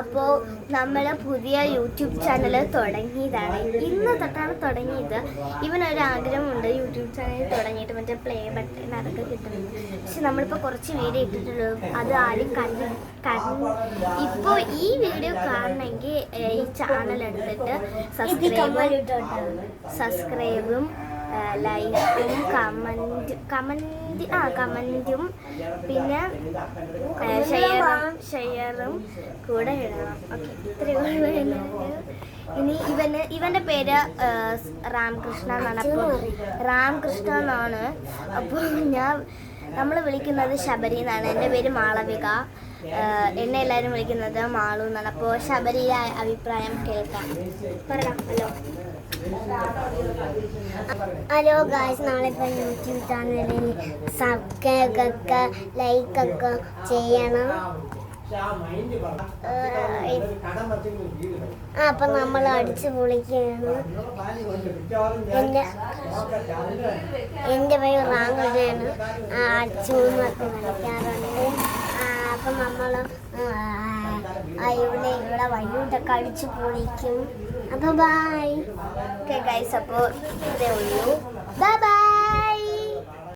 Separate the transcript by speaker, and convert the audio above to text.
Speaker 1: അപ്പോൾ നമ്മൾ പുതിയ യൂട്യൂബ് ചാനൽ തുടങ്ങിയതാണ്. ഇന്ന് തൊട്ടാണ് തുടങ്ങിയത്. ഇവനൊരു ആഗ്രഹമുണ്ട് യൂട്യൂബ് ചാനൽ തുടങ്ങിയിട്ട് മറ്റേ പ്ലേ ബട്ടൺ അതൊക്കെ കിട്ടുന്നത്. പക്ഷെ നമ്മളിപ്പോൾ കുറച്ച് വീഡിയോ ഇട്ടിട്ടുള്ളൂ. അത് ആരും ഇപ്പോൾ ഈ വീഡിയോ കാണണമെങ്കിൽ ഈ ചാനൽ എടുത്തിട്ട് സബ്സ്ക്രൈബും ലൈക്കും കമൻറ്റും പിന്നെ ഷെയറും കൂടെ ഇടണം. ഓക്കെ, ഇത്രയും. ഇനി ഇവൻ്റെ പേര് രാമകൃഷ്ണ എന്നാണ്. അപ്പോൾ രാമകൃഷ്ണ എന്നാണ്. അപ്പോൾ നമ്മൾ വിളിക്കുന്നത് ശബരി എന്നാണ്. എൻ്റെ പേര് മാളവിക. എന്നെ എല്ലാവരും വിളിക്കുന്നത് മാളു എന്നാണ്. അപ്പോൾ ശബരിയുടെ അഭിപ്രായം കേൾക്കാം. പറയാം. ഹലോ ഗായ്സ്, നാളിപ്പോൾ യൂട്യൂബ് ചാനലിൽ സബ്സ്ക്രൈബൊക്കെ ലൈക്കൊക്കെ ചെയ്യണം. അപ്പം നമ്മൾ അടിച്ചു പൊളിക്കുകയാണ്. എൻ്റെ പേര് റാങ്കയാണ്. അടിച്ചു എന്നൊക്കെ കളിക്കാറുണ്ട്. അപ്പം നമ്മൾ ഇവിടെ വഴിയോട്ടൊക്കെ അടിച്ചു പൊളിക്കും. അപ്പോൾ ബൈ. ഓക്കെ ഗൈസ്, അപ്പോൾ ഇത്രേ ഉള്ളൂ. Bye bye.